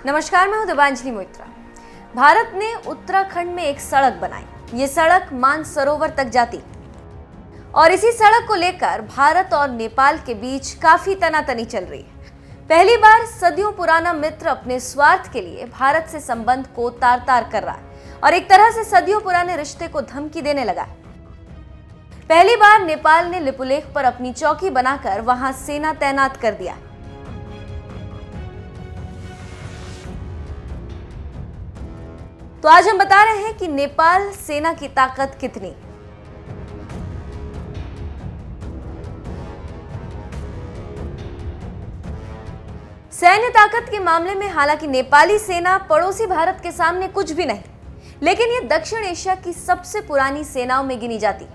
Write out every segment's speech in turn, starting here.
नमस्कार, मैं हूं दिव्यांजलि मोइत्रा। भारत ने उत्तराखंड में एक सड़क बनाई। ये सड़क मानसरोवर तक जाती और इसी सड़क को लेकर भारत और नेपाल के बीच काफी तनातनी चल रही है। पहली बार सदियों पुराना मित्र अपने स्वार्थ के लिए भारत से संबंध को तार तार कर रहा है और एक तरह से सदियों पुराने रिश्ते को धमकी देने लगा है। पहली बार नेपाल ने लिपुलेख पर अपनी चौकी बनाकर वहां सेना तैनात कर दिया। तो आज हम बता रहे हैं कि नेपाल सेना की ताकत कितनी। सैन्य ताकत के मामले में हालांकि नेपाली सेना पड़ोसी भारत के सामने कुछ भी नहीं, लेकिन यह दक्षिण एशिया की सबसे पुरानी सेनाओं में गिनी जाती।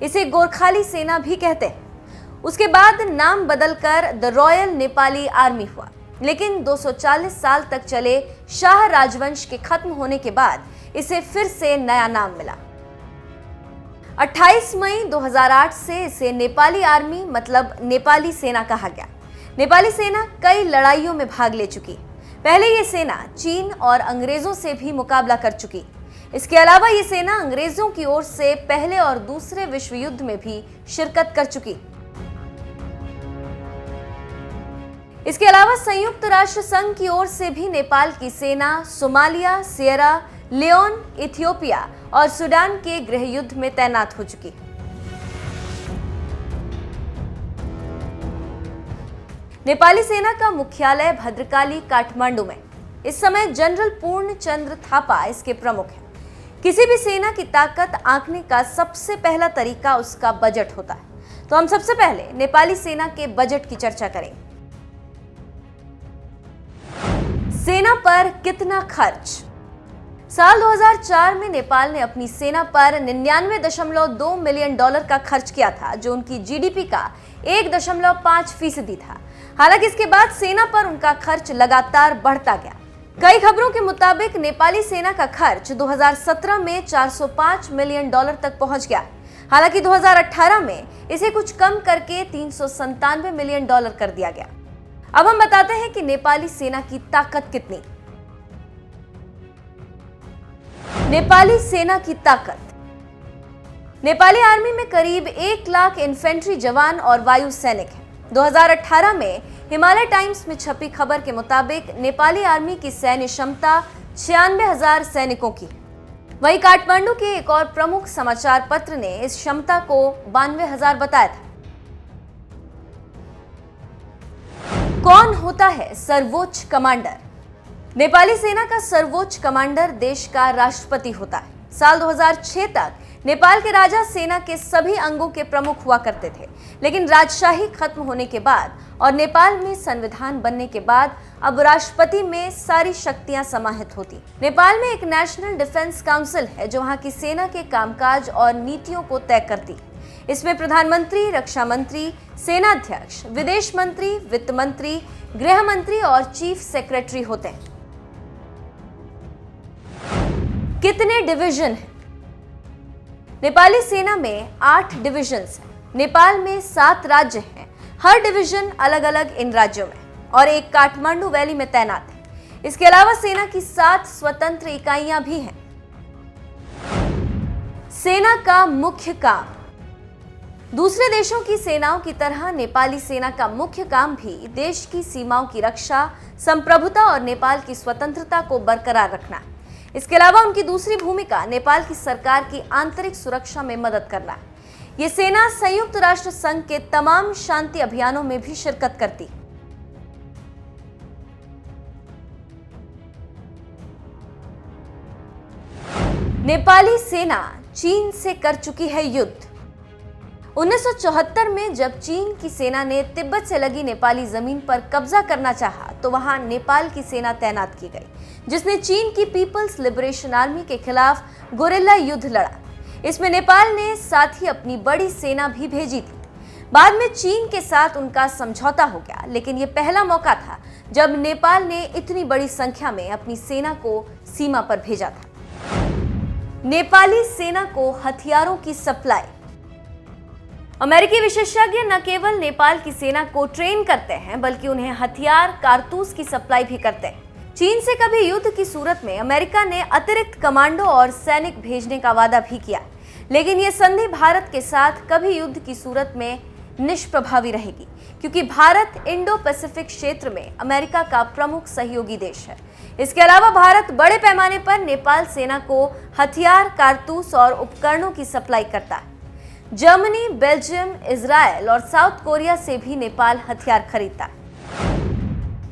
इसे गोरखाली सेना भी कहते हैं। उसके बाद नाम बदलकर द रॉयल नेपाली आर्मी हुआ, लेकिन 240 साल तक चले शाह राजवंश के खत्म होने के बाद इसे फिर से नया नाम मिला। 28 मई 2008 से इसे नेपाली आर्मी मतलब नेपाली सेना कहा गया। नेपाली सेना कई लड़ाइयों में भाग ले चुकी। पहले ये सेना चीन और अंग्रेजों से भी मुकाबला कर चुकी। इसके अलावा ये सेना अंग्रेजों की ओर से पहले और दूसरे विश्व युद्ध में भी शिरकत कर चुकी। इसके अलावा संयुक्त राष्ट्र संघ की ओर से भी नेपाल की सेना सोमालिया, सियरा लियोन, इथियोपिया और सूडान के गृह युद्ध में तैनात हो चुकी। नेपाली सेना का मुख्यालय भद्रकाली काठमांडू में। इस समय जनरल पूर्ण चंद्र थापा इसके प्रमुख हैं। किसी भी सेना की ताकत आंकने का सबसे पहला तरीका उसका बजट होता है। तो हम सबसे पहले नेपाली सेना के बजट की चर्चा करें। सेना पर कितना खर्च? साल 2004 में नेपाल ने अपनी सेना पर 99.2 मिलियन डॉलर का खर्च किया था, जो उनकी जीडीपी का 1.5% था। हालांकि इसके बाद सेना पर उनका खर्च लगातार बढ़ता गया। कई खबरों के मुताबिक नेपाली सेना का खर्च 2017 में 405 मिलियन डॉलर तक पहुंच गया। हालांकि 2018 में इसे कुछ कम करके 397 मिलियन डॉलर कर दिया गया। अब हम बताते हैं कि नेपाली सेना की ताकत कितनी। नेपाली सेना की ताकत। नेपाली आर्मी में करीब 1 लाख इन्फेंट्री जवान और वायु सैनिक हैं। 2018 में हिमालय टाइम्स में छपी खबर के मुताबिक नेपाली आर्मी की सैन्य क्षमता 96,000 सैनिकों की। वहीं काठमांडू के एक और प्रमुख समाचार पत्र ने इस क्षमता को 92,000 बताया था। कौन होता है सर्वोच्च कमांडर? नेपाली सेना का सर्वोच्च कमांडर देश का राष्ट्रपति होता है। साल 2006 तक नेपाल के राजा सेना के सभी अंगों के प्रमुख हुआ करते थे, लेकिन राजशाही खत्म होने के बाद और नेपाल में संविधान बनने के बाद अब राष्ट्रपति में सारी शक्तियां समाहित होती। नेपाल में एक नेशनल डिफेंस काउंसिल है जो वहां की सेना के कामकाज और नीतियों को तय करती। इसमें प्रधानमंत्री, रक्षा मंत्री, सेनाध्यक्ष, विदेश मंत्री, वित्त मंत्री, गृह मंत्री और चीफ सेक्रेटरी होते हैं। कितने डिवीजन हैं? नेपाली सेना में 8 डिविजन्स हैं। नेपाल में 7 राज्य हैं। हर डिवीजन अलग अलग इन राज्यों में और एक काठमांडू वैली में तैनात है। इसके अलावा सेना की 7 स्वतंत्र इकाइयां भी हैं। सेना का मुख्य काम। दूसरे देशों की सेनाओं की तरह नेपाली सेना का मुख्य काम भी देश की सीमाओं की रक्षा, संप्रभुता और नेपाल की स्वतंत्रता को बरकरार रखना है। इसके अलावा उनकी दूसरी भूमिका नेपाल की सरकार की आंतरिक सुरक्षा में मदद करना है। ये सेना संयुक्त राष्ट्र संघ के तमाम शांति अभियानों में भी शिरकत करती। नेपाली सेना चीन से कर चुकी है युद्ध। 1974 में जब चीन की सेना ने तिब्बत से लगी नेपाली जमीन पर कब्जा करना चाहा, तो वहां नेपाल की सेना तैनात की गई, जिसने चीन की पीपल्स लिबरेशन आर्मी के खिलाफ गोरिल्ला युद्ध लड़ा। इसमें नेपाल ने साथ ही अपनी बड़ी सेना भी भेजी थी। बाद में चीन के साथ उनका समझौता हो गया, लेकिन यह पहला मौका था जब नेपाल ने इतनी बड़ी संख्या में अपनी सेना को सीमा पर भेजा था। नेपाली सेना को हथियारों की सप्लाई। अमेरिकी विशेषज्ञ न केवल नेपाल की सेना को ट्रेन करते हैं, बल्कि उन्हें हथियार, कारतूस की सप्लाई भी करते हैं। चीन से कभी युद्ध की सूरत में अमेरिका ने अतिरिक्त कमांडो और सैनिक भेजने का वादा भी किया, लेकिन यह संधि भारत के साथ कभी युद्ध की सूरत में निष्प्रभावी रहेगी, क्योंकि भारत इंडो पैसिफिक क्षेत्र में अमेरिका का प्रमुख सहयोगी देश है। इसके अलावा भारत बड़े पैमाने पर नेपाल सेना को हथियार, कारतूस और उपकरणों की सप्लाई करता है। जर्मनी, बेल्जियम, इजराइल और साउथ कोरिया से भी नेपाल हथियार खरीदता है।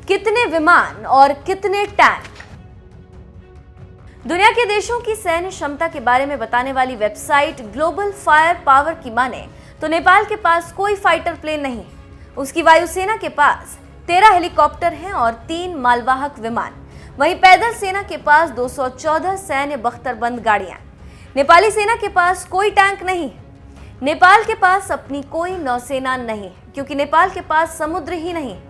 कितने विमान और कितने टैंक? दुनिया के देशों की सैन्य क्षमता के बारे में बताने वाली वेबसाइट ग्लोबल फायर पावर की माने तो नेपाल के पास कोई फाइटर प्लेन नहीं है। उसकी वायुसेना के पास 13 हेलीकॉप्टर हैं और 3 मालवाहक विमान। वहीं पैदल सेना के पास 214 सैन्य बख्तरबंद गाड़ियां। नेपाली सेना के पास कोई टैंक नहीं है। नेपाल के पास अपनी कोई नौसेना नहीं है, क्योंकि नेपाल के पास समुद्र ही नहीं है।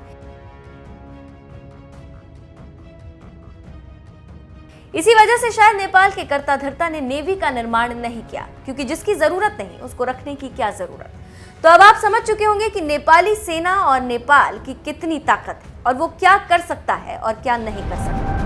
इसी वजह से शायद नेपाल के कर्ता धर्ता ने नेवी का निर्माण नहीं किया, क्योंकि जिसकी जरूरत नहीं उसको रखने की क्या जरूरत। तो अब आप समझ चुके होंगे कि नेपाली सेना और नेपाल की कितनी ताकत है और वो क्या कर सकता है और क्या नहीं कर सकता।